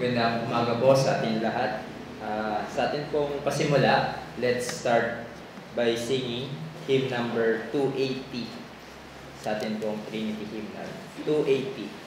Magandang umaga po sa ating lahat. Sa atin pong pasimula, let's start by singing hymn number 280. Sa atin pong Trinity Hymnal, 280.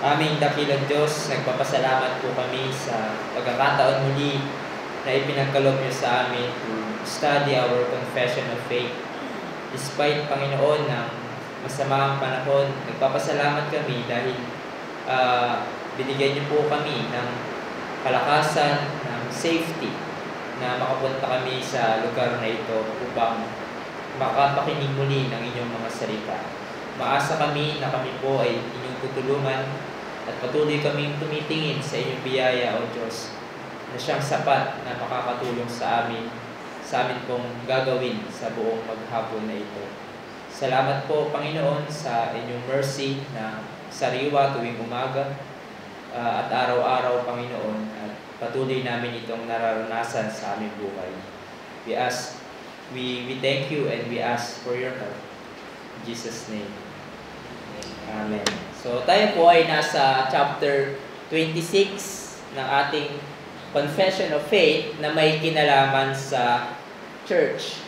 Aming dakilang Diyos, nagpapasalamat po kami sa pagkakataon muli na ipinagkaloob niyo sa amin to study our confession of faith. Despite, Panginoon, ng masamang panahon, nagpapasalamat kami dahil binigyan niyo po kami ng kalakasan, ng safety na makapunta kami sa lugar na ito upang makapakinig muli ng inyong mga salita. Maasa kami na kami po ay inyong tutulungan at patuloy kaming tumitingin sa inyong biyaya, O Diyos, na siyang sapat na makakatulong sa amin pong gagawin sa buong maghapon na ito. Salamat po, Panginoon, sa inyong mercy na sariwa tuwing umaga at araw-araw, Panginoon, at patuloy namin itong nararanasan sa aming buhay. We thank you and we ask for your help. In Jesus' name. Amen. So tayo po ay nasa chapter 26 ng ating Confession of Faith na may kinalaman sa church.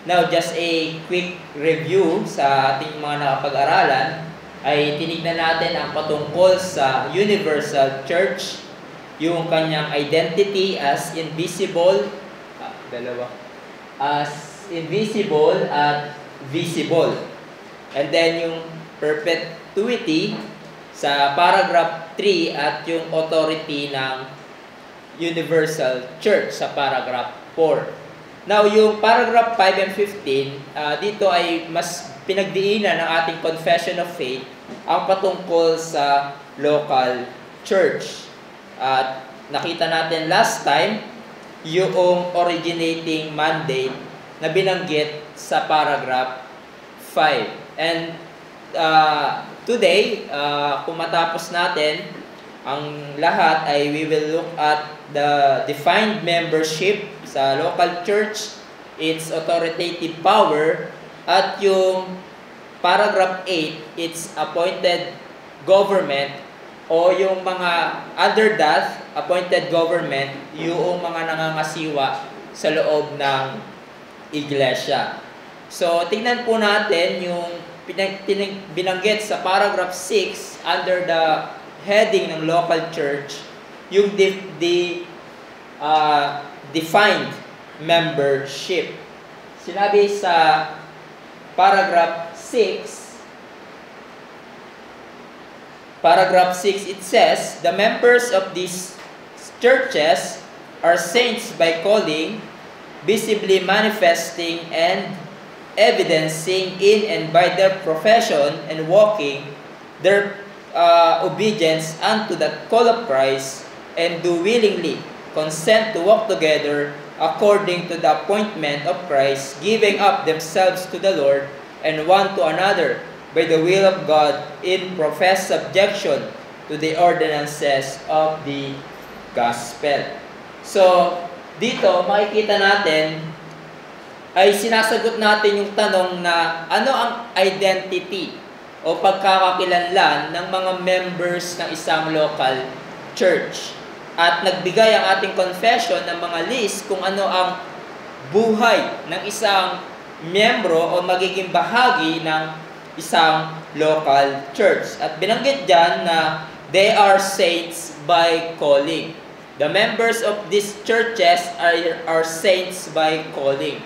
Now, just a quick review sa ating mga nakapag-aralan ay tinignan natin ang patungkol sa Universal Church, yung kanyang identity as invisible at visible. And then yung perpetuity sa paragraph 3 at yung authority ng Universal Church sa paragraph 4. Now, yung paragraph 5 and 15, dito ay mas pinagdiinan ng ating confession of faith ang patungkol sa local church. At nakita natin last time yung originating mandate na binanggit sa paragraph 5. And today, kung matapos natin ang lahat, ay we will look at the defined membership sa local church, its authoritative power, at yung paragraph 8, its appointed government, o yung mga under that appointed government, yung mga nangangasiwa sa loob ng iglesia. So, tingnan po natin yung binanggit sa paragraph 6 under the heading ng local church, yung defined membership. Sinabi sa paragraph 6, it says, the members of these churches are saints by calling, visibly manifesting and evidencing in and by their profession and walking their obedience unto the call of Christ, and do willingly consent to walk together according to the appointment of Christ, giving up themselves to the Lord and one to another by the will of God, in professed subjection to the ordinances of the gospel. So, dito makikita natin ay sinasagot natin yung tanong na ano ang identity o pagkakakilanlan ng mga members ng isang local church. At nagbigay ang ating confession ng mga list kung ano ang buhay ng isang miyembro o magiging bahagi ng isang local church. At binanggit dyan na they are saints by calling. The members of these churches are saints by calling.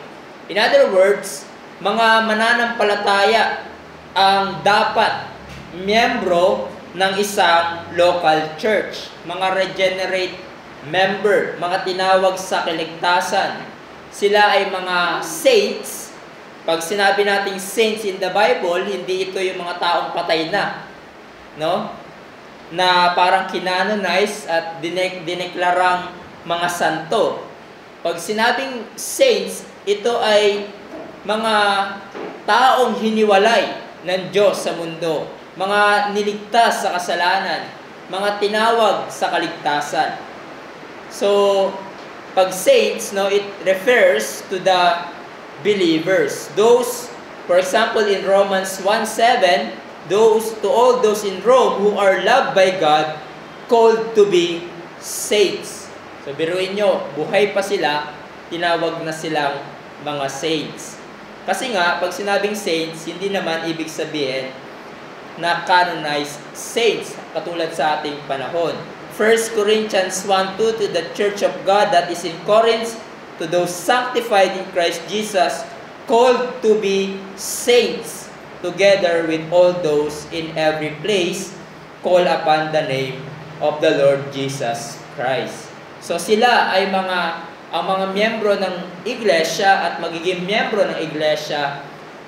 In other words, mga mananampalataya ang dapat miyembro ng isang local church. Mga regenerate member, mga tinawag sa kaligtasan. Sila ay mga saints. Pag sinabi nating saints in the Bible, hindi ito yung mga taong patay na. No? Na parang kinanonize at dineklarang mga santo. Pag sinabing saints, ito ay mga taong hiniwalay ng Diyos sa mundo, mga niligtas sa kasalanan, mga tinawag sa kaligtasan. So, pag saints, no, it refers to the believers. Those, for example, in Romans 1:7, to all those in Rome who are loved by God, called to be saints. So, biruin nyo, buhay pa sila, tinawag na silang mga saints. Kasi nga, pag sinabing saints, hindi naman ibig sabihin na canonized saints, katulad sa ating panahon. 1 Corinthians 1:2, to the church of God that is in Corinth, to those sanctified in Christ Jesus, called to be saints, together with all those in every place, call upon the name of the Lord Jesus Christ. So sila ay ang mga miyembro ng iglesia at magiging miyembro ng iglesia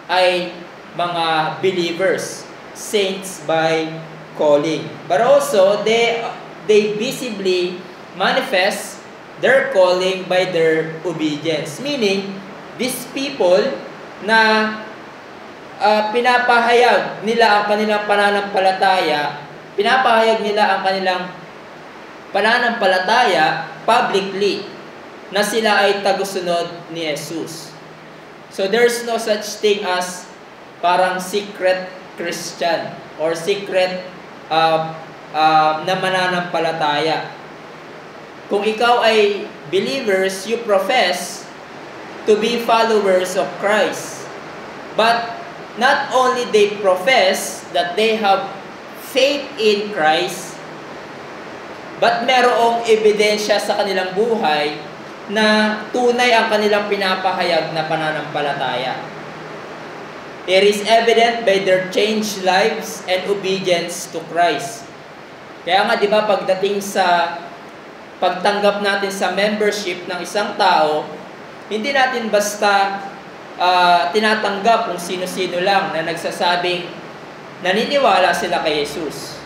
ay mga believers, saints by calling. But also, they visibly manifest their calling by their obedience. Meaning, these people na pinapahayag nila ang kanilang pananampalataya, publicly, na sila ay tagusunod ni Jesus. So there's no such thing as parang secret Christian or secret na mananampalataya. Kung ikaw ay believers, you profess to be followers of Christ. But not only they profess that they have faith in Christ, but merong ebidensya sa kanilang buhay na tunay ang kanilang pinapahayag na pananampalataya. It is evident by their changed lives and obedience to Christ. Kaya nga, di ba, pagdating sa pagtanggap natin sa membership ng isang tao, hindi natin basta tinatanggap kung sino-sino lang na nagsasabing naniniwala sila kay Jesus.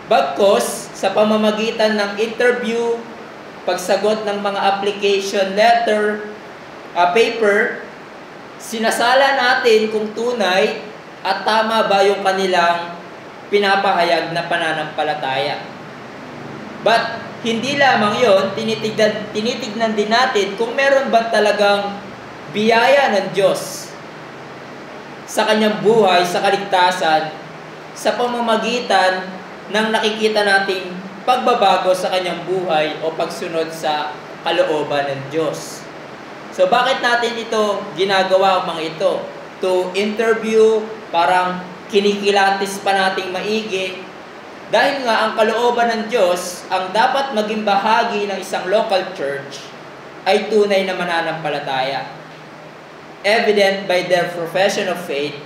Bagkus, sa pamamagitan ng interview, pagsagot ng mga application letter, paper, sinasala natin kung tunay at tama ba yung kanilang pinapahayag na pananampalataya. But hindi lamang yon, tinitignan din natin kung meron ba talagang biyaya ng Diyos sa kanyang buhay, sa kaligtasan, sa pamamagitan ng nakikita nating pagbabago sa kanyang buhay o pagsunod sa kalooban ng Diyos. So bakit natin ito ginagawa ang mga ito? To interview, parang kinikilatis pa nating maigi. Dahil nga ang kalooban ng Diyos, ang dapat maging bahagi ng isang local church ay tunay na mananampalataya. Evident by their profession of faith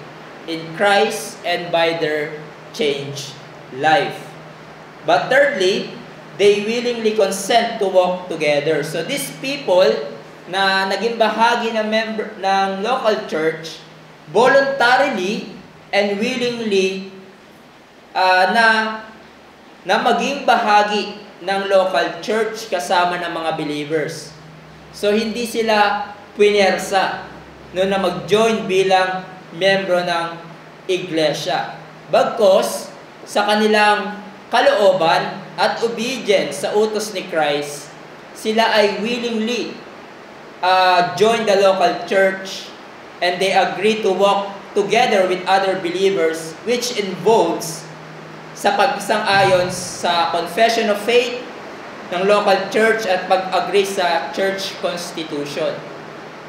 in Christ and by their changed life. But thirdly, they willingly consent to walk together. So these people na naging bahagi ng member ng local church, voluntarily and willingly na maging bahagi ng local church kasama ng mga believers. So hindi sila puwersa na mag-join bilang membro ng iglesia. Bagkus sa kanilang kalooban at obedience sa utos ni Christ, sila ay willingly join the local church and they agree to walk together with other believers, which involves sa pagsang-ayon sa confession of faith ng local church at pag-agree sa church constitution.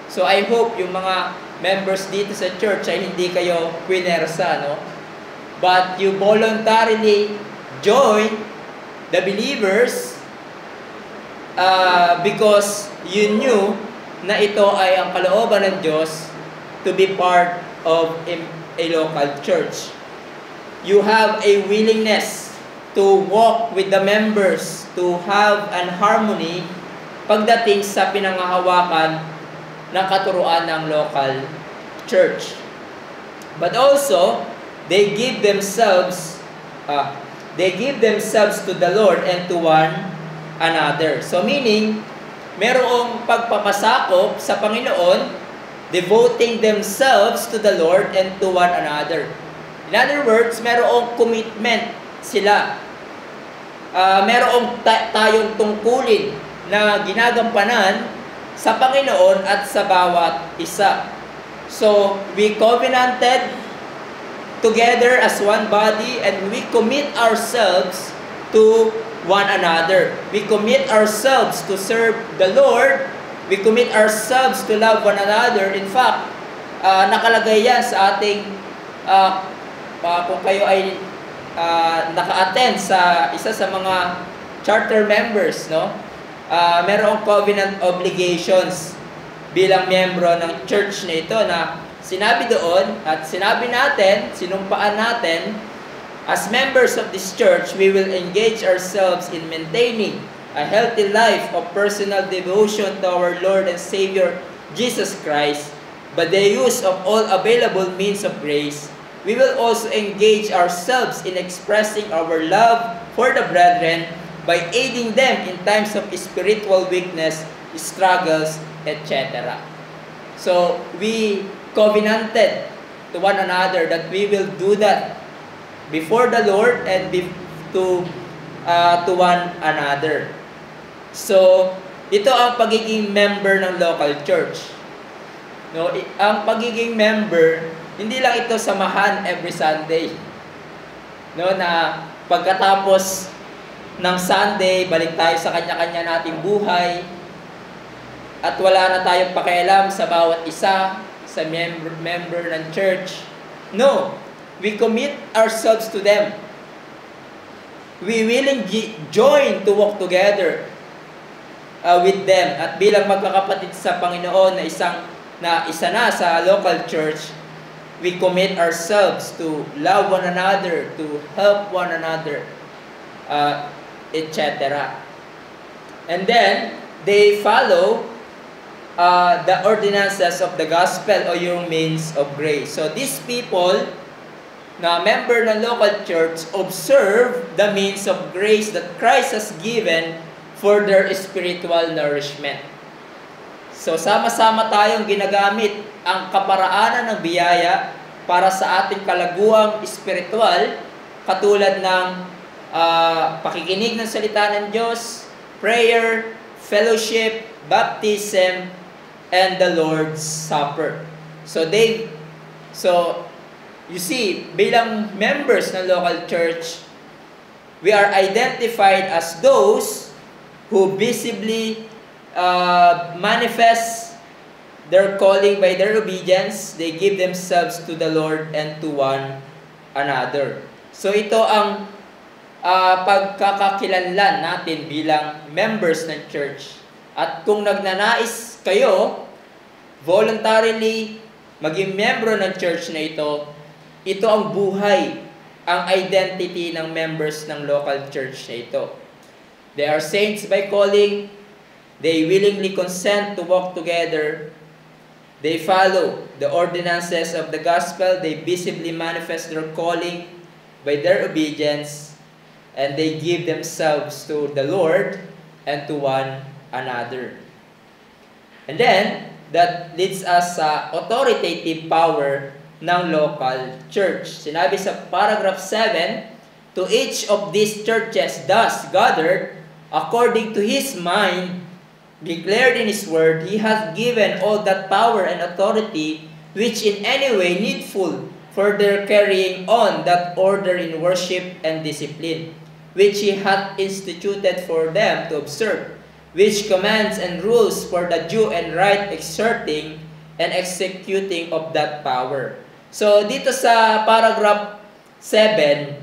So I hope yung mga members dito sa church ay hindi kayo puwersa, no? But you voluntarily join the believers because you knew na ito ay ang kalooban ng Diyos to be part of a local church. You have a willingness to walk with the members, to have an harmony pagdating sa pinangahawakan ng katuruan ng local church. But also, they give themselves to the Lord and to one another. So meaning, merong pagpapasakop sa Panginoon, devoting themselves to the Lord and to one another. In other words, merong commitment sila. Merong tayong tungkulin na ginagampanan sa Panginoon at sa bawat isa. So, we covenanted together as one body and we commit ourselves to one another. We commit ourselves to serve the Lord. We commit ourselves to love one another. In fact, nakalagay yan sa ating, kung kayo ay naka-attend sa isa sa mga charter members, no? Merong covenant obligations bilang miyembro ng church na ito na sinabi doon at sinabi natin, sinumpaan natin, as members of this church, we will engage ourselves in maintaining a healthy life of personal devotion to our Lord and Savior, Jesus Christ, by the use of all available means of grace. We will also engage ourselves in expressing our love for the brethren by aiding them in times of spiritual weakness, struggles, etc. So, we covenanted to one another that we will do that before the Lord and to one another. So, ito ang pagiging member ng local church. No, ang pagiging member, hindi lang ito samahan every Sunday. No, na pagkatapos ng Sunday, balik tayo sa kanya-kanya nating buhay at wala na tayong pakialam sa bawat isa, sa member ng church. No, we commit ourselves to them. We willingly join to walk together with them. At bilang magkakapatid sa Panginoon na isa na sa local church, we commit ourselves to love one another, to help one another, etc. And then, they follow the ordinances of the gospel o yung means of grace. So, these people na member ng local church observe the means of grace that Christ has given for their spiritual nourishment. So, sama-sama tayong ginagamit ang kaparaanan ng biyaya para sa ating kalaguang spiritual, katulad ng pakikinig ng salita ng Diyos, prayer, fellowship, baptism, and the Lord's Supper. So, you see, bilang members ng local church, we are identified as those who visibly manifest their calling by their obedience. They give themselves to the Lord and to one another. So ito ang pagkakakilanlan natin bilang members ng church. At kung nagnanais kayo voluntarily maging membro ng church na ito ang buhay, ang identity ng members ng local church na ito. They are saints by calling. They willingly consent to walk together. They follow the ordinances of the gospel. They visibly manifest their calling by their obedience. And they give themselves to the Lord and to one another. And then, that leads us sa authoritative power ng local church. Sinabi sa paragraph 7, to each of these churches thus gathered, according to His mind, declared in His word, He hath given all that power and authority which in any way needful for their carrying on that order in worship and discipline, which He hath instituted for them to observe, which commands and rules for the due and right exerting and executing of that power. So, dito sa paragraph 7,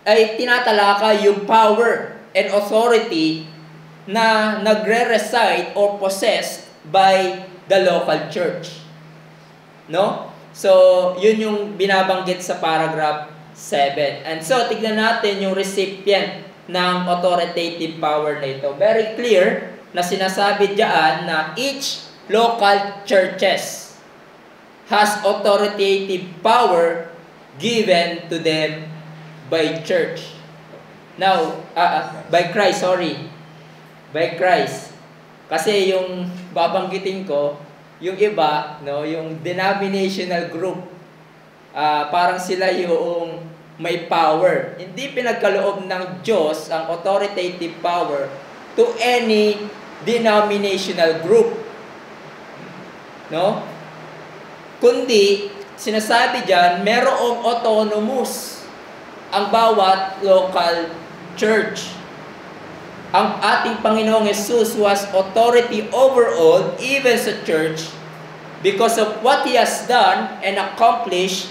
ay tinatalakay yung power and authority na nagre-reside or possessed by the local church. No? So, yun yung binabanggit sa paragraph 7. And so, tignan natin yung recipient ng authoritative power na ito. Very clear na sinasabi diyan na each local churches has authoritative power given to them by church. Now, by Christ, sorry. By Christ. Kasi yung babanggitin ko, yung iba, no, yung denominational group, parang sila yung may power. Hindi pinagkaloob ng Diyos ang authoritative power to any denominational group. No? Kundi, sinasabi diyan, merong autonomous ang bawat local church. Ang ating Panginoong Jesus was authority over all, even sa church, because of what He has done and accomplished.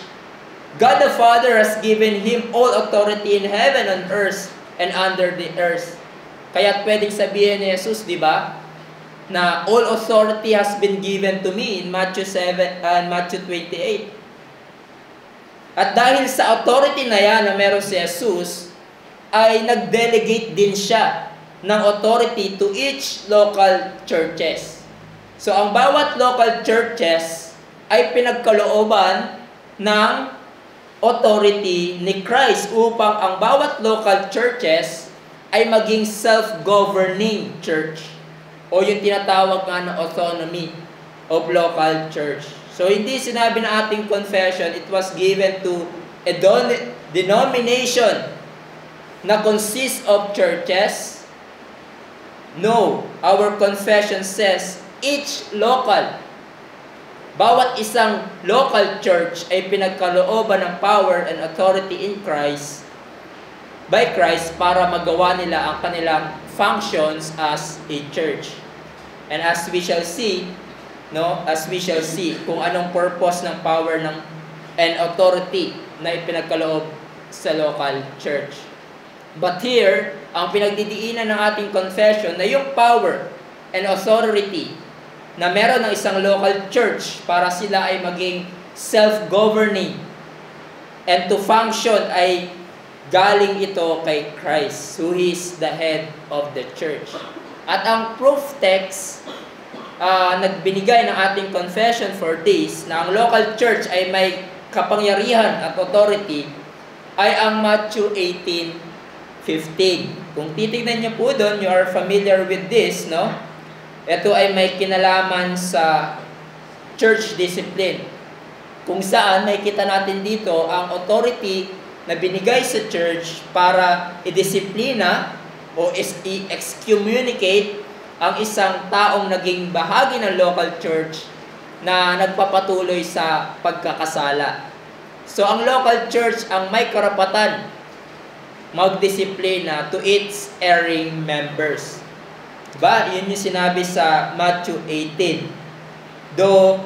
God the Father has given Him all authority in heaven and earth and under the earth. Kaya pwedeng sabihin ni Jesus, di ba, na all authority has been given to me in Matthew 7 and Matthew 28. At dahil sa authority na yan na meron si Jesus, ay nag-delegate din siya ng authority to each local churches. So ang bawat local churches ay pinagkalooban ng authority ni Christ upang ang bawat local churches ay maging self-governing church o yung tinatawag nga na autonomy of local church. So hindi sinabi na ating confession, it was given to a denomination na consists of churches. No, our confession says each local, bawat isang local church ay pinagkalooban ng power and authority in Christ, by Christ, para magawa nila ang kanilang functions as a church. And as we shall see, kung anong purpose ng power ng and authority na ipinagkaloob sa local church. But here, ang pinagdidiinan ng ating confession na yung power and authority na meron ng isang local church para sila ay maging self-governing and to function ay galing ito kay Christ, who is the head of the church. At ang proof text nagbinigay ng ating confession for this na ang local church ay may kapangyarihan at authority ay ang Matthew 18:15. Kung titignan niyo po doon, you are familiar with this, no? Ito ay may kinalaman sa church discipline. Kung saan makikita natin dito ang authority na binigay sa church para i-disiplina o i-excommunicate ang isang taong naging bahagi ng local church na nagpapatuloy sa pagkakasala. So ang local church ang may karapatan magdisiplina to its erring members. Diba? Yun yung sinabi sa Matthew 18. Though,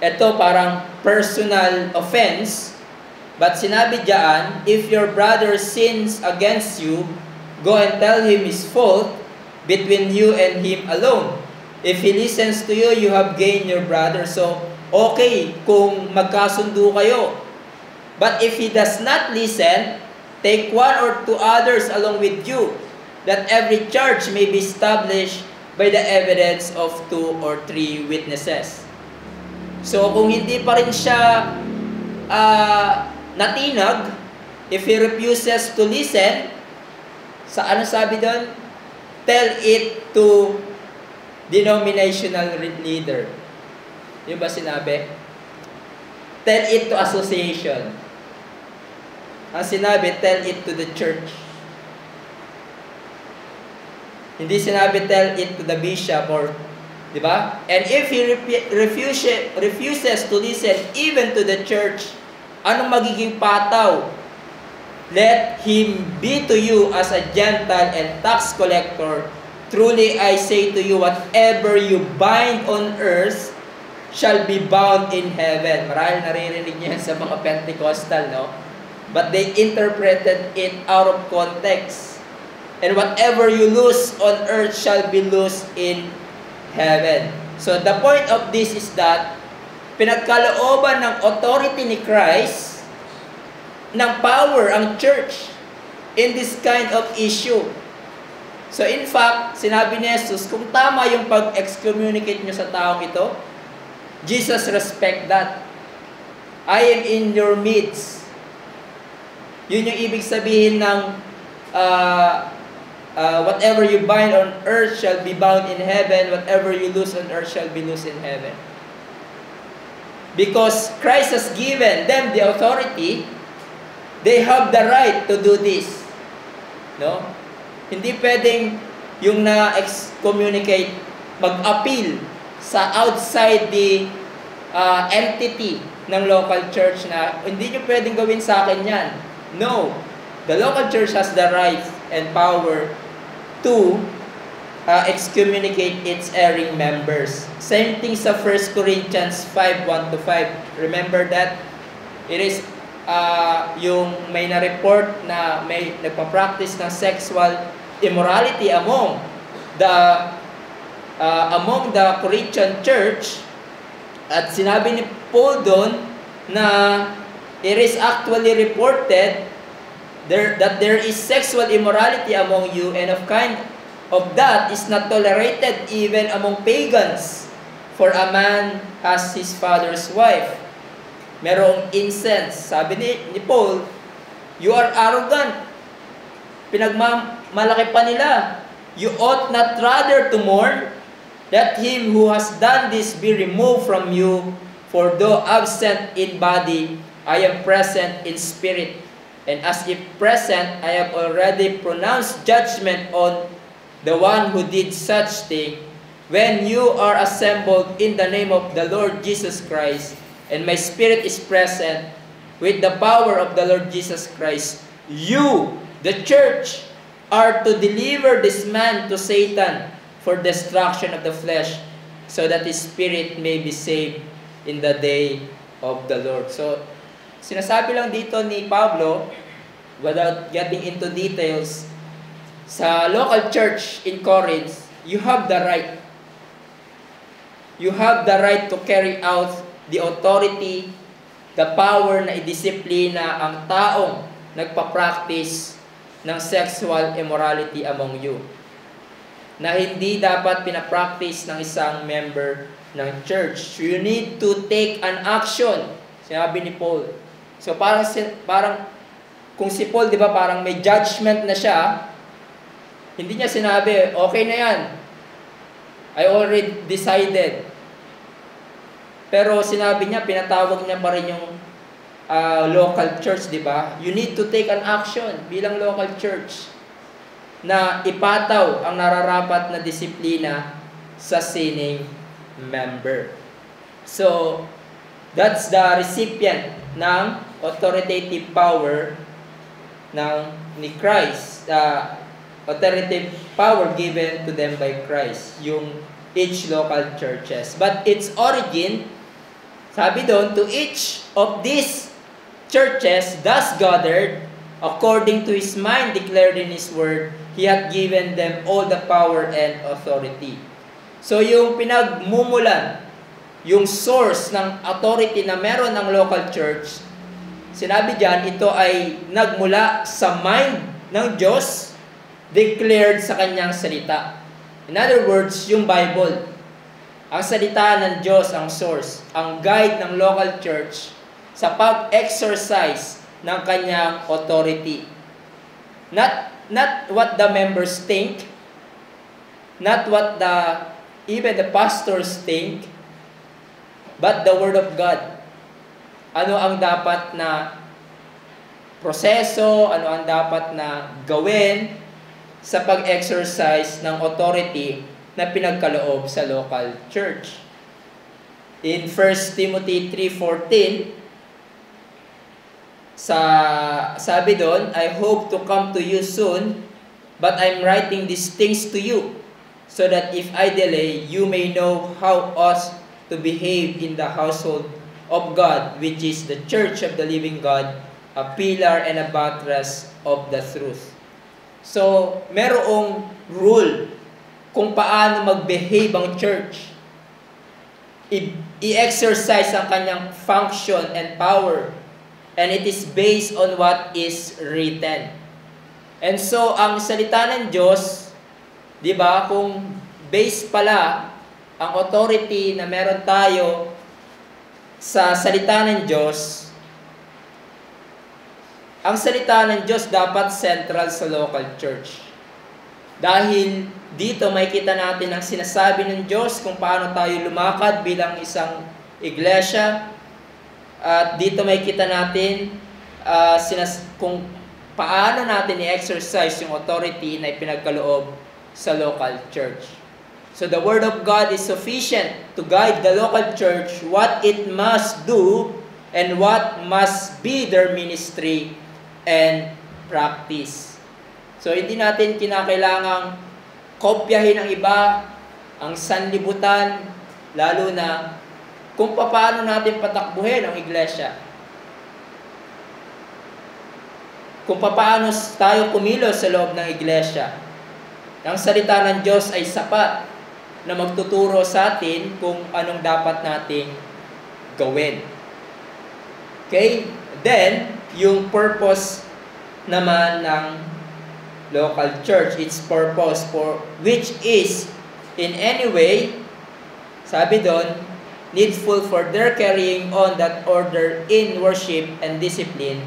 ito parang personal offense, but sinabi diyan, if your brother sins against you, go and tell him his fault between you and him alone. If he listens to you, you have gained your brother. So, okay kung magkasundo kayo. But if he does not listen, take one or two others along with you, that every charge may be established by the evidence of 2 or 3 witnesses. So, kung hindi pa rin siya natinag, if he refuses to listen, sa ano sabi doon? Tell it to denominational leader. Yung ba sinabi? Tell it to association. Ang sinabi, tell it to the church. Hindi sinabi, tell it to the bishop or, di ba? And if he refuses to listen even to the church, anong magiging pataw? Let him be to you as a Gentile and tax collector. Truly I say to you, whatever you bind on earth shall be bound in heaven. Marahil naririnig niyo yan sa mga Pentecostal, no? But they interpreted it out of context. And whatever you lose on earth shall be loosed in heaven. So the point of this is that pinagkalooban ng authority ni Christ ng power ang church in this kind of issue. So in fact, sinabi ni Jesus, kung tama yung pag-excommunicate nyo sa taong ito, Jesus respect that. I am in your midst. Yun yung ibig sabihin ng whatever you bind on earth shall be bound in heaven, whatever you loose on earth shall be loosed in heaven. Because Christ has given them the authority, they have the right to do this. No? Hindi pwedeng yung na-excommunicate mag-appeal sa outside the entity ng local church na hindi nyo pwedeng gawin sa akin yan. No. The local church has the right and power to excommunicate its erring members. Same thing sa 1 Corinthians 5:1-5. Remember that? It is yung may na-report na may nagpa-practice ng sexual immorality among the Corinthian church, at sinabi ni Paul doon na it is actually reported that there is sexual immorality among you, and of kind of that is not tolerated even among pagans, for a man has his father's wife. Merong incense. Sabi ni Paul, you are arrogant. Pinagmalaki pa nila. You ought not rather to mourn that him who has done this be removed from you, for though absent in body, I am present in spirit. And as if present, I have already pronounced judgment on the one who did such thing. When you are assembled in the name of the Lord Jesus Christ, and my spirit is present with the power of the Lord Jesus Christ, you, the church, are to deliver this man to Satan for destruction of the flesh, so that his spirit may be saved in the day of the Lord. So, sinasabi lang dito ni Pablo, without getting into details, sa local church in Corinth, you have the right. You have the right to carry out the authority, the power na idisiplina ang taong nagpa-practice ng sexual immorality among you, na hindi dapat pinapractice ng isang member ng church. You need to take an action, sinabi ni Paul. So parang kung si Paul, di ba, parang may judgment na siya, hindi niya sinabi, okay na yan, I already decided. Pero sinabi niya, pinatawag niya pa rin yung local church, di ba? You need to take an action bilang local church na ipataw ang nararapat na disiplina sa sinning member. So, that's the recipient ng authoritative power ni Christ. authoritative power given to them by Christ, yung each local churches. But its origin, sabi doon, to each of these churches thus gathered, according to His mind declared in His word, He hath given them all the power and authority. So yung pinagmumulan, yung source ng authority na meron ng local church, sinabi diyan, ito ay nagmula sa mind ng Diyos, declared sa kanyang salita. In other words, yung Bible. Ang salita ng Diyos ang source, ang guide ng local church sa pag-exercise ng kanyang authority. Not what the members think, not what even the pastors think, but the Word of God. Ano ang dapat na proseso, ano ang dapat na gawin sa pag-exercise ng authority na pinagkaloob sa local church. In 1 Timothy 3:14, sabi doon, I hope to come to you soon, but I'm writing these things to you, so that if I delay, you may know how ought to behave in the household of God, which is the church of the living God, a pillar and a buttress of the truth. So, merong rule kung paano mag-behave ang church. I-exercise ang kanyang function and power. And it is based on what is written. And so, ang salita ng Diyos, di ba, kung based pala ang authority na meron tayo sa salita ng Diyos, ang salita ng Diyos dapat central sa local church. Dahil dito makikita natin ang sinasabi ng Diyos kung paano tayo lumakad bilang isang iglesia. At dito makikita natin kung paano natin i-exercise yung authority na ipinagkaloob sa local church. So the Word of God is sufficient to guide the local church what it must do and what must be their ministry and practice. So hindi natin kinakailangang kopyahin ang iba, ang sanlibutan, lalo na kung paano natin patakbuhin ang iglesia. Kung paano tayo kumilos sa loob ng iglesia. Ang salita ng Diyos ay sapat na magtuturo sa atin kung anong dapat nating gawin. Okay? Then, yung purpose naman ng local church, its purpose for which is in any way, sabi doon, needful for their carrying on that order in worship and discipline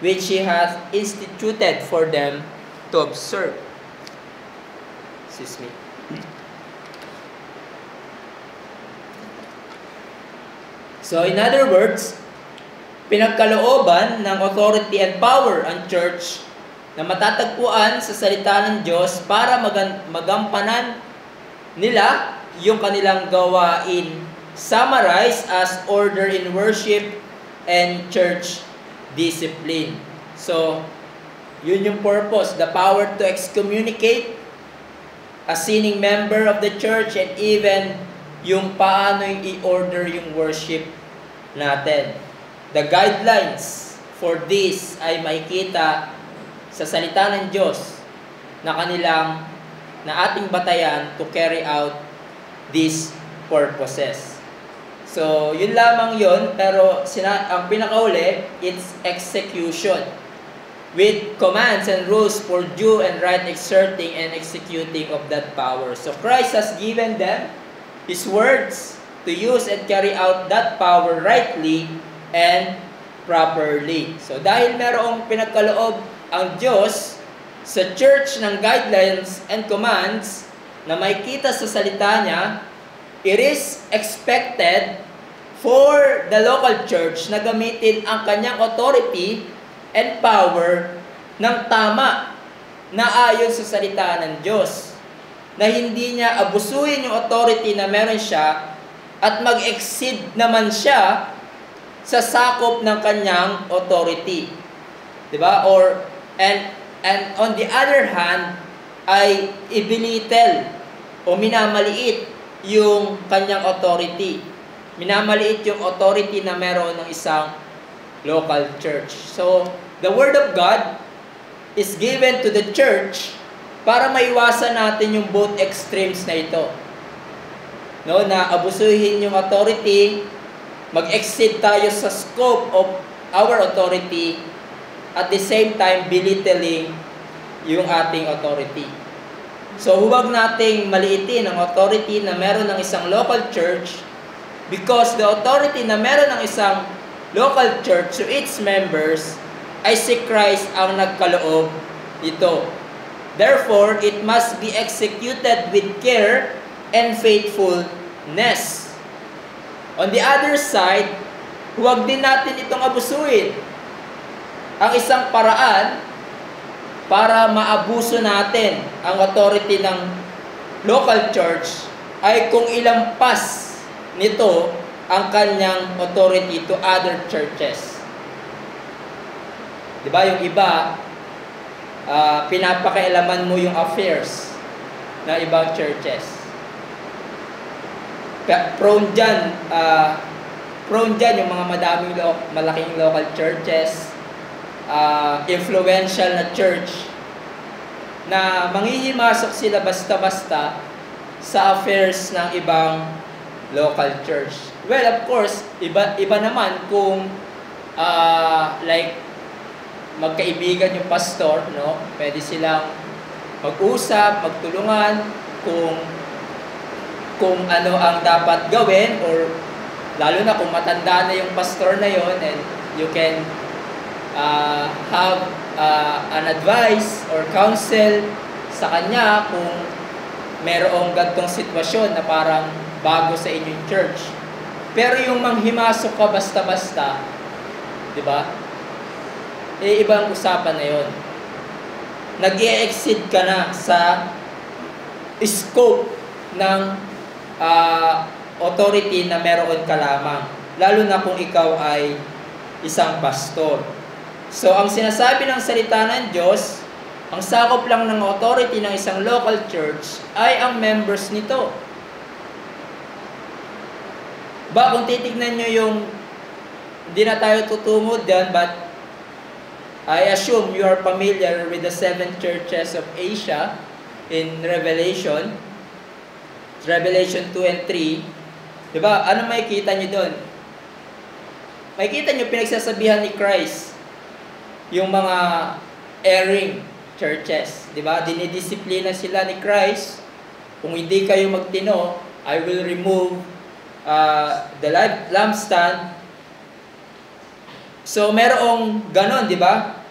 which He hath instituted for them to observe. Excuse me. So in other words, pinagkalooban ng authority and power ang church na matatagpuan sa salita ng Diyos para magampanan nila yung kanilang gawain, summarized as order in worship and church discipline. So, yun yung purpose, the power to excommunicate a sinning member of the church, and even yung paano yung i-order yung worship natin. The guidelines for this ay makikita sa salita ng Diyos na ating batayan to carry out these purposes. So, yun lamang yun, pero ang pinakauli, it's execution with commands and rules for due and right exerting and executing of that power. So, Christ has given them His words to use and carry out that power rightly and properly. So, dahil merong pinagkaloob ang Diyos sa church ng guidelines and commands na makikita sa salita niya, it is expected for the local church na gamitin ang kanyang authority and power ng tama na ayon sa salita ng Diyos. Na hindi niya abusuin yung authority na meron siya at mag-exceed naman siya sa sakop ng kanyang authority. 'Di ba? And on the other hand, ay ibinitel o minamaliit yung kanyang authority. Minamaliit yung authority na meron ng isang local church. So, the Word of God is given to the church para maiwasan natin yung both extremes na ito. No, na abusuhin yung authority, mag-exceed tayo sa scope of our authority, at the same time belittling yung ating authority. So, huwag nating maliitin ang authority na meron ng isang local church, because the authority na meron ng isang local church to its members ay si Christ ang nagkaloob ito. Therefore, it must be executed with care and faithfulness. On the other side, huwag din natin itong abusuin. Ang isang paraan para maabuso natin ang authority ng local church ay kung ilampas nito ang kanyang authority to other churches. Diba, yung iba, pinapakialaman mo yung affairs ng ibang churches. Prone dyan yung mga malaking local churches, influential na church, na manghihimasok sila basta-basta sa affairs ng ibang local church. Well, of course, iba naman kung like magkaibigan yung pastor, no? Pwede silang mag-usap, magtulungan kung ano ang dapat gawin, or lalo na kung matanda na yung pastor na yon, and you can have an advice or counsel sa kanya kung merong gantong sitwasyon na parang bago sa inyong church. Pero yung manghimasok ka basta-basta, di ba? Ibang usapan na yon. Nag-i-exceed ka na sa scope ng authority na meron ka lamang, lalo na kung ikaw ay isang pastor. So, ang sinasabi ng salita ng Diyos, ang sakop lang ng authority ng isang local church ay ang members nito. Kung titignan nyo yung, hindi na tayo tutungo dyan, but I assume you are familiar with the 7 churches of Asia in Revelation 2 and 3. Diba? Ano makikita nyo doon? Makikita nyo pinagsasabihan ni Christ yung mga erring churches. Diba? Dinidisiplina sila ni Christ. Kung hindi kayo magtino, I will remove the lampstand. So, merong ganon, di ba?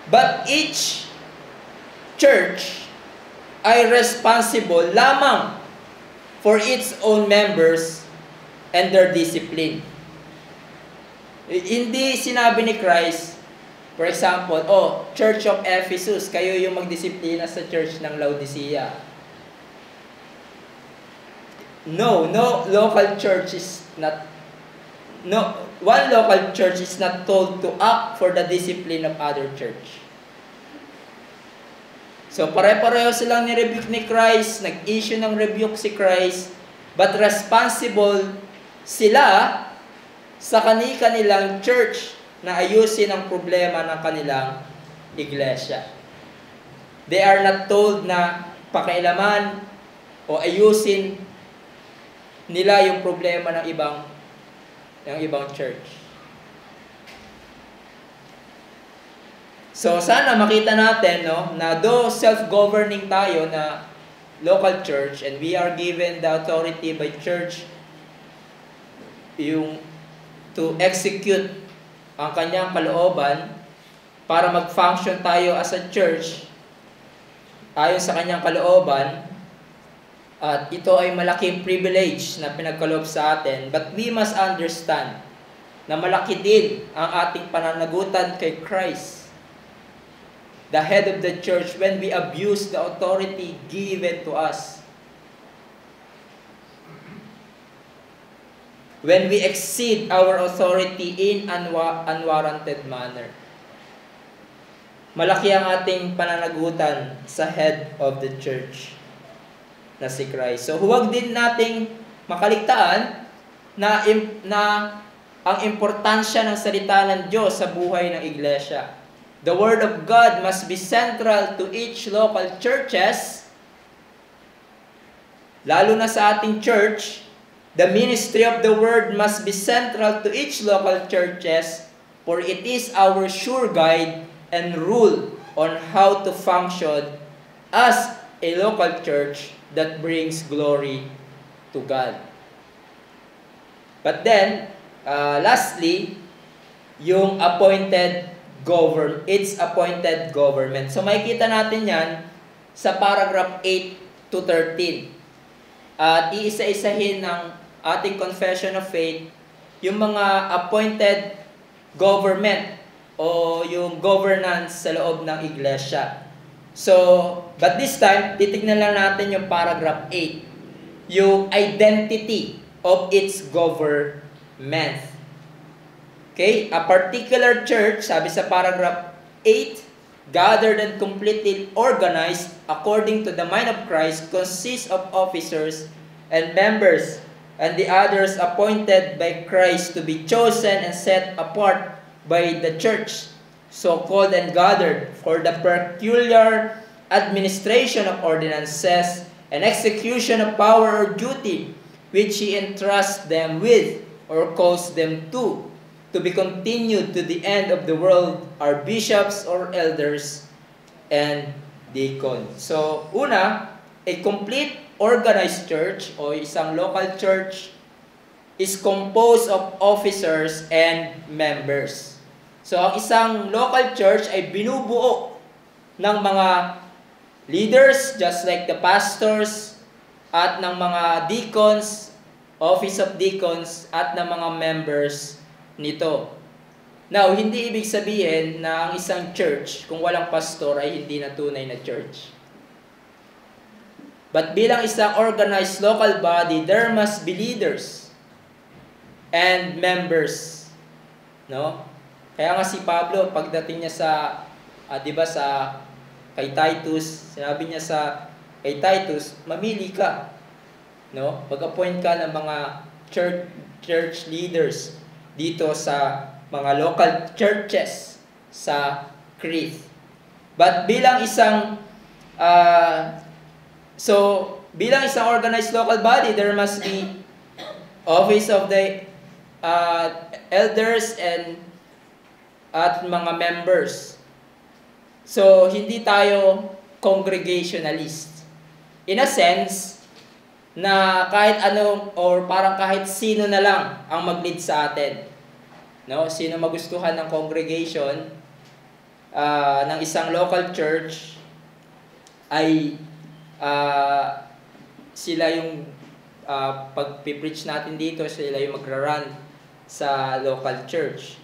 But each church ay responsible lamang for its own members and their discipline. Hindi sinabi ni Christ, for example, Church of Ephesus, kayo yung magdisiplina sa church ng Laodicea. No local church is not one local church is not told to act for the discipline of other church. So, pare-pareho silang ni-rebuke ni Christ, nag-issue ng rebuke si Christ, but responsible sila sa kanilang church na ayusin ang problema ng kanilang iglesia. They are not told na pakailaman o ayusin nila yung problema ng ibang church. So, sana makita natin, no, na though self-governing tayo na local church and we are given the authority by church to execute ang kanyang kalooban para mag-function tayo as a church ayon sa kanyang kalooban, at ito ay malaking privilege na pinagkaloob sa atin, but we must understand na malaki din ang ating pananagutan kay Christ, the head of the church, when we abuse the authority given to us. When we exceed our authority in unwarranted manner. malaki ang ating pananagutan sa head of the church na si Christ. So huwag din nating makaligtaan na ang importansya ng salita ng Diyos sa buhay ng iglesia. The Word of God must be central to each local churches. Lalo na sa ating church, the ministry of the Word must be central to each local churches, for it is our sure guide and rule on how to function as a local church that brings glory to God. But then, lastly, yung its appointed government. So makikita natin yan sa paragraph 8 to 13. At iisa-isahin ng ating confession of faith yung mga appointed government o yung governance sa loob ng iglesia. So, but this time, titignan lang natin yung paragraph 8, yung identity of its government. Okay? A particular church, sabi sa paragraph 8, gathered and completely organized according to the mind of Christ, consists of officers and members, and the others appointed by Christ to be chosen and set apart by the church, so called and gathered for the peculiar administration of ordinances and execution of power or duty which He entrusts them with or calls them to be continued to the end of the world, are bishops or elders and deacons. So, una, a complete organized church o isang local church is composed of officers and members. So, ang isang local church ay binubuo ng mga leaders, just like the pastors, at ng mga deacons, office of deacons, at ng mga members nito. Now, hindi ibig sabihin na ang isang church, kung walang pastor, ay hindi na tunay na church. But bilang isang organized local body, there must be leaders and members. No? Kaya nga si Pablo, pagdating niya sa, di ba sa kay Titus, sinabi niya kay Titus, mamili ka. No? Pag-appoint ka ng mga church leaders dito sa mga local churches sa Crete. But bilang isang bilang isang organized local body, there must be office of the elders at mga members. So, hindi tayo congregationalist. In a sense, na kahit anong, or parang kahit sino na lang ang mag-lead sa atin. No? Sino magustuhan ng congregation ng isang local church ay sila yung pag-preach natin dito, sila yung magra-run sa local church.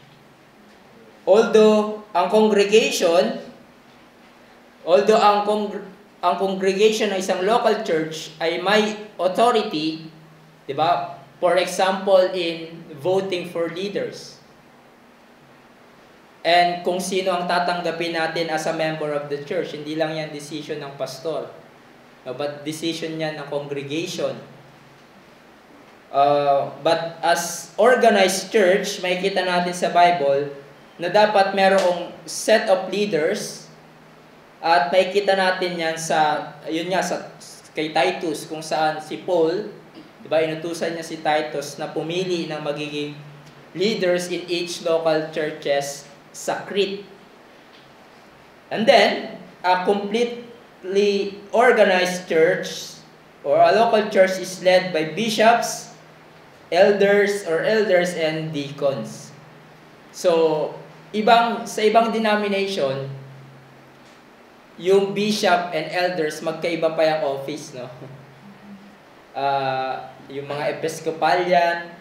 Although ang congregation ng isang local church ay may authority, 'di ba? For example, in voting for leaders. And kung sino ang tatanggapin natin as a member of the church, hindi lang yan decision ng pastor. No, but decision yan ng congregation. But as organized church, makikita natin sa Bible na dapat merong set of leaders at makikita natin yan sa kay Titus kung saan si Paul, 'di ba, inutusan niya si Titus na pumili ng magiging leaders in each local churches sa Crete. And then, a completely organized church or a local church is led by bishops, elders and deacons. So, sa ibang denomination, yung bishop and elders, magkaiba pa yung office, no? Yung mga Episcopalian,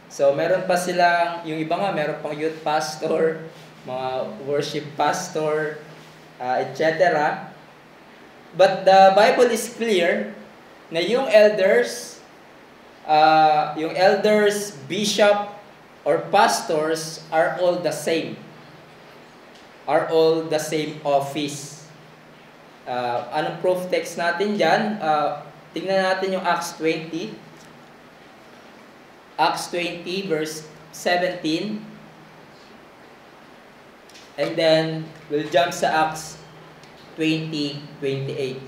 so meron pa silang, yung iba nga, meron pang youth pastor, mga worship pastor, etc. But the Bible is clear na yung elders, bishop, or pastors are all the same. are all the same office. Anong proof text natin dyan? Tingnan natin yung Acts 20. Acts 20 verse 17. And then, we'll jump sa Acts 20:28.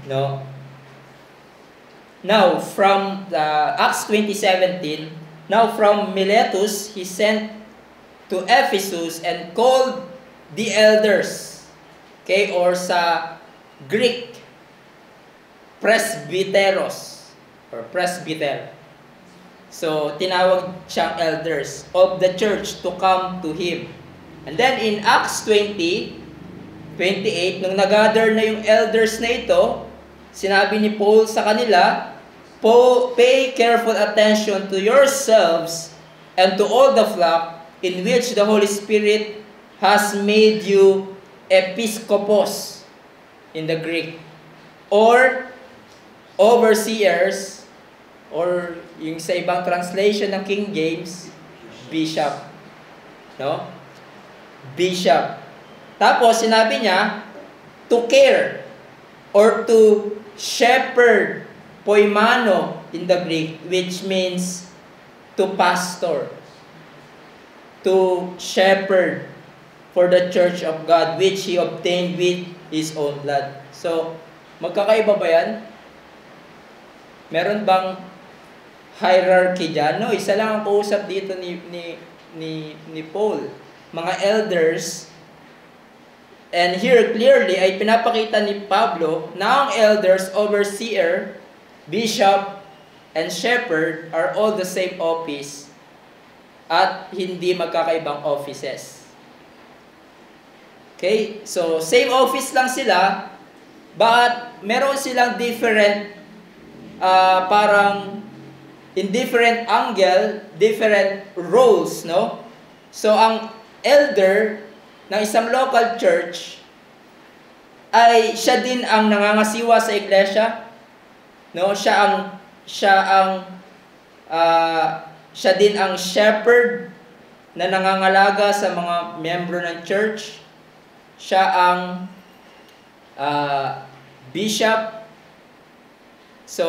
No? Now, from Acts 20:17, now from Miletus, he sent to Ephesus and called the elders. Okay? Or sa Greek, presbyteros or presbyter. So, tinawag siyang elders of the church to come to him. And then in Acts 20:28, nung nag-gather na yung elders na ito, sinabi ni Paul sa kanila, pay careful attention to yourselves and to all the flock in which the Holy Spirit has made you episkopos in the Greek, or overseers, or yung sa ibang translation ng King James, bishop. No? Bishop. Tapos sinabi niya, to care or to shepherd, poimano in the Greek, which means to pastor, to shepherd for the church of God, which he obtained with his own blood. So, magkakaiba ba yan? Meron bang hierarchy dyan? No, isa lang ang kausap dito ni Paul. Mga elders. And here clearly ay pinapakita ni Pablo na ang elders, overseer, bishop, and shepherd are all the same office at hindi magkakaibang offices. Okay? So, same office lang sila, but meron silang different, parang in different angle, different roles, no? So, ang elder ng isang local church ay siya din ang nangangasiwa sa iglesia, no? Siya din ang shepherd na nangangalaga sa mga miyembro ng church. Siya ang bishop. So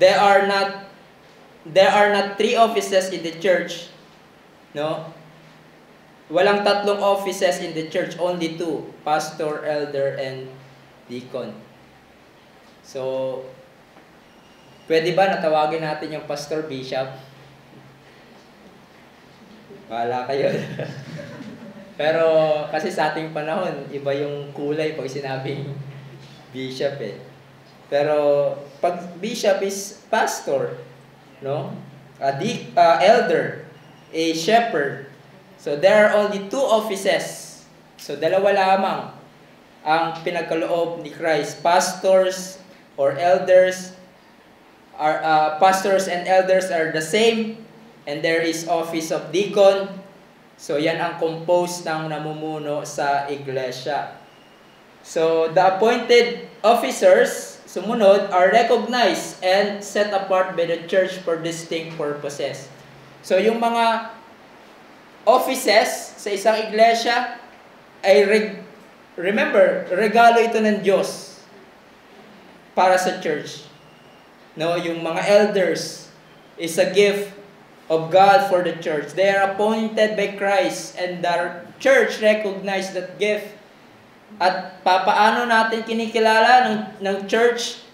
there are not three offices in the church, no? Walang tatlong offices in the church, only two: pastor, elder, and deacon. So pwede ba natawagin natin yung pastor, bishop? Wala kayo. Pero kasi sa ating panahon, iba yung kulay pag sinabing bishop eh. Pero pag bishop is pastor, no? Elder, a shepherd. So there are only two offices. So dalawa lamang ang pinagkaloob ni Christ. Pastors and elders are the same, and there is office of deacon. So yan ang composed ng namumuno sa iglesia. So the appointed officers, sumunod, are recognized and set apart by the church for distinct purposes. So yung mga offices sa isang iglesia ay remember, regalo ito ng Diyos para sa church. No, yung mga elders is a gift of God for the church. They are appointed by Christ, and the church recognize that gift. At papaano natin kinikilala ng church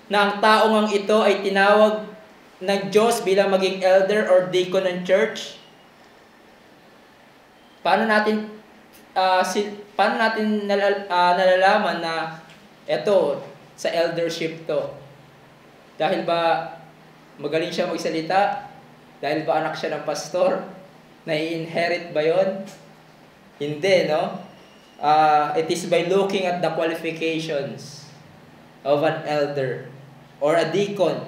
na ang taong ang ito ay tinawag ng Diyos bilang maging elder or deacon ng church? Paano natin nalalaman na eto sa eldership to? Dahil ba magaling siya magsalita? Dahil ba anak siya ng pastor? Nai-inherit ba yon? Hindi, no? It is by looking at the qualifications of an elder or a deacon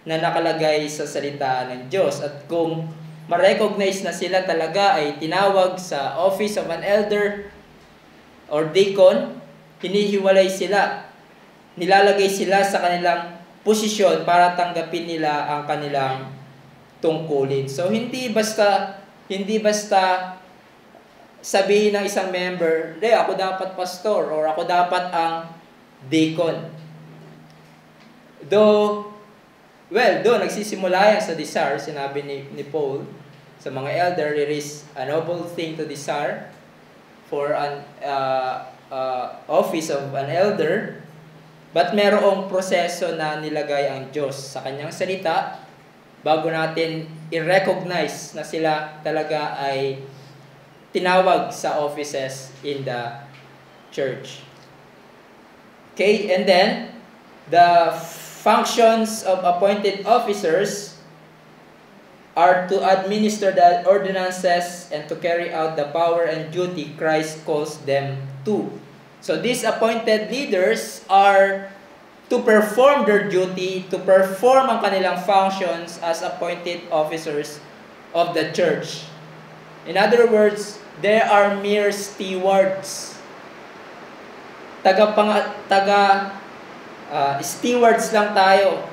na nakalagay sa salita ng Diyos. At kung ma-recognize na sila talaga ay tinawag sa office of an elder or deacon, hinihiwalay sila. Nilalagay sila sa kanilang posisyon para tanggapin nila ang kanilang tungkulin. So hindi basta sabihin ng isang member, "Hindi, ako dapat pastor," or "Ako dapat ang deacon." Though nagsisimula yan sa desire, sinabi ni Paul, sa mga elder, it is a noble thing to desire for an office of an elder, but merong proseso na nilagay ang Diyos sa kanyang salita bago natin i-recognize na sila talaga ay tinawag sa offices in the church. Okay, and then the functions of appointed officers are to administer the ordinances and to carry out the power and duty Christ calls them to. So these appointed leaders are to perform their duty, to perform ang kanilang functions as appointed officers of the church. In other words, they are mere stewards. Stewards lang tayo.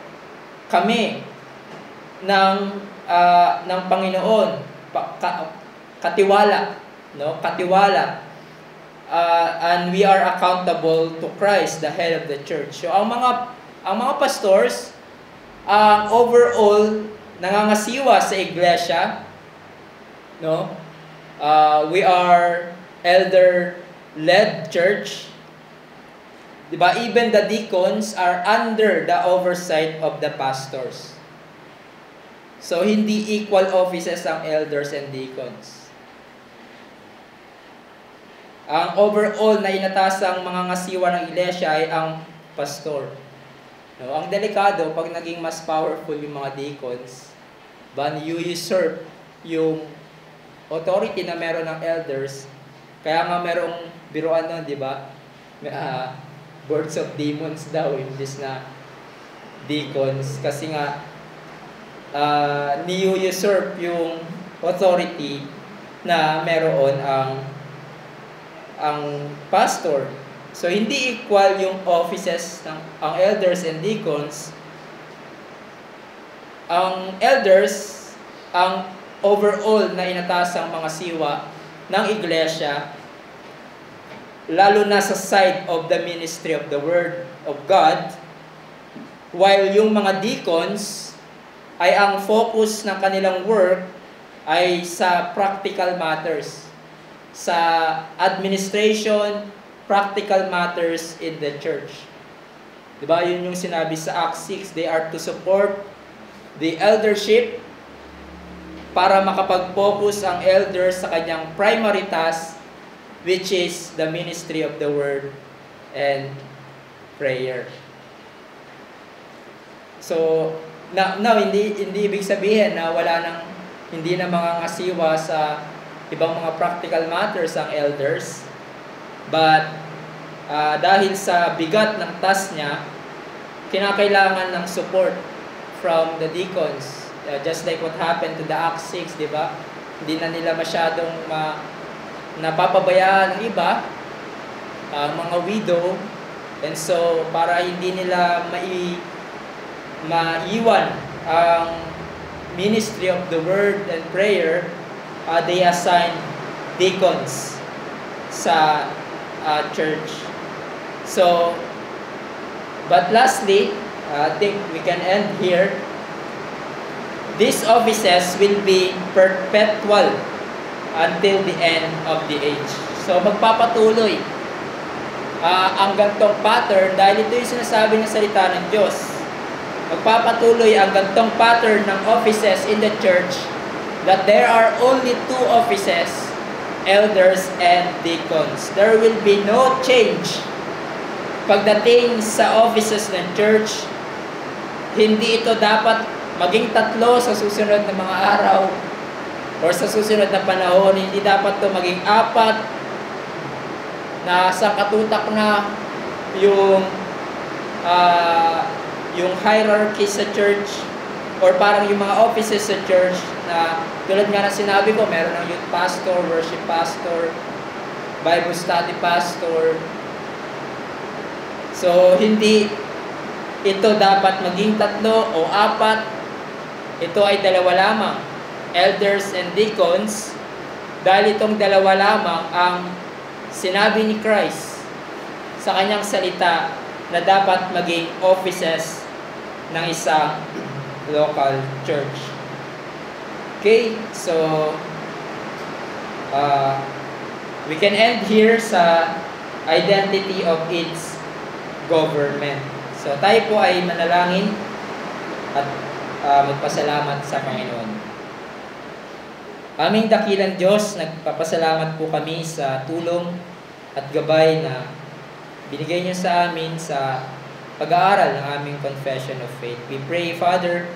Kami ng Panginoon, katiwala, no? Katiwala. And we are accountable to Christ, the head of the church. So ang mga pastors, overall nangangasiwa sa iglesia, no? We are elder-led church. Diba? Even the deacons are under the oversight of the pastors. So, hindi equal offices ang elders and deacons. Ang overall na inatasang mga ngasiwa ng iglesia ay ang pastor. No? Ang delikado, pag naging mas powerful yung mga deacons, you usurp yung authority na meron ng elders. Kaya nga merong biruan nun, di ba? Birds of demons daw, imbis na deacons. Kasi nga, ni-usurp yung authority na meron ang pastor. So, hindi equal yung offices ng ang elders and deacons. Ang elders, ang overall na inatasang mga siwa ng iglesia, lalo na sa side of the ministry of the Word of God, while yung mga deacons ay ang focus ng kanilang work ay sa practical matters, sa administration, practical matters in the church. Diba? Yun yung sinabi sa Acts 6, they are to support the eldership para makapag-focus ang elders sa kanyang primary task, which is the ministry of the Word and prayer. So, now hindi ibig sabihin na hindi na mga ngasiwa sa ibang mga practical matters ang elders, but dahil sa bigat ng task niya, kinakailangan ng support from the deacons. Just like what happened to the Acts 6, di ba? Hindi na nila masyadong napapabayaan ng iba, mga widow, and so para hindi nila maiwan ang ministry of the Word and prayer, they assign deacons sa church. So, but lastly, I think we can end here. These offices will be perpetual until the end of the age. So, magpapatuloy ang gantong pattern dahil ito yung sinasabi ng salita ng Diyos. Magpapatuloy ang gantong pattern ng offices in the church that there are only two offices, elders and deacons. There will be no change pagdating sa offices ng church. Hindi ito dapat maging tatlo sa susunod na mga araw or sa susunod na panahon. Hindi dapat ito maging apat na sa katutak na yung hierarchy sa church or parang yung mga offices sa church na tulad nga na sinabi ko, meron ng youth pastor, worship pastor, Bible study pastor. So, hindi ito dapat maging tatlo o apat. Ito ay dalawa lamang, elders and deacons. Dahil itong dalawa lamang ang sinabi ni Christ sa kanyang salita na dapat maging offices ng isang local church. Okay, so we can end here sa identity of its government. So tayo po ay manalangin at magpasalamat sa Panginoon. Aming dakilang Diyos, nagpapasalamat po kami sa tulong at gabay na binigay niyo sa amin sa pag-aaral ng aming confession of faith. We pray, Father,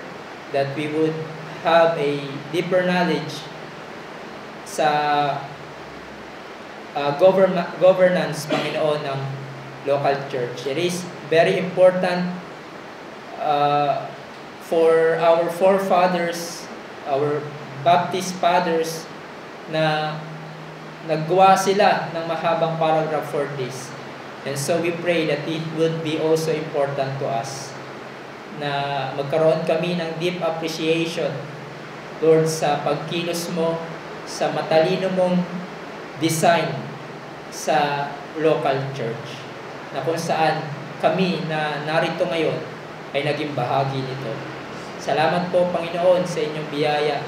that we would have a deeper knowledge sa governance, Panginoon, ng local church. It is very important for our forefathers, our Baptist fathers, na naggawa sila ng mahabang paragraph for this. And so we pray that it would be also important to us na magkaroon kami ng deep appreciation, Lord, sa pagkilos mo, sa matalino mong design sa local church, na kung saan kami na narito ngayon ay naging bahagi nito. Salamat po, Panginoon, sa inyong biyaya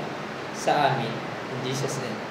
sa amin. In Jesus' name.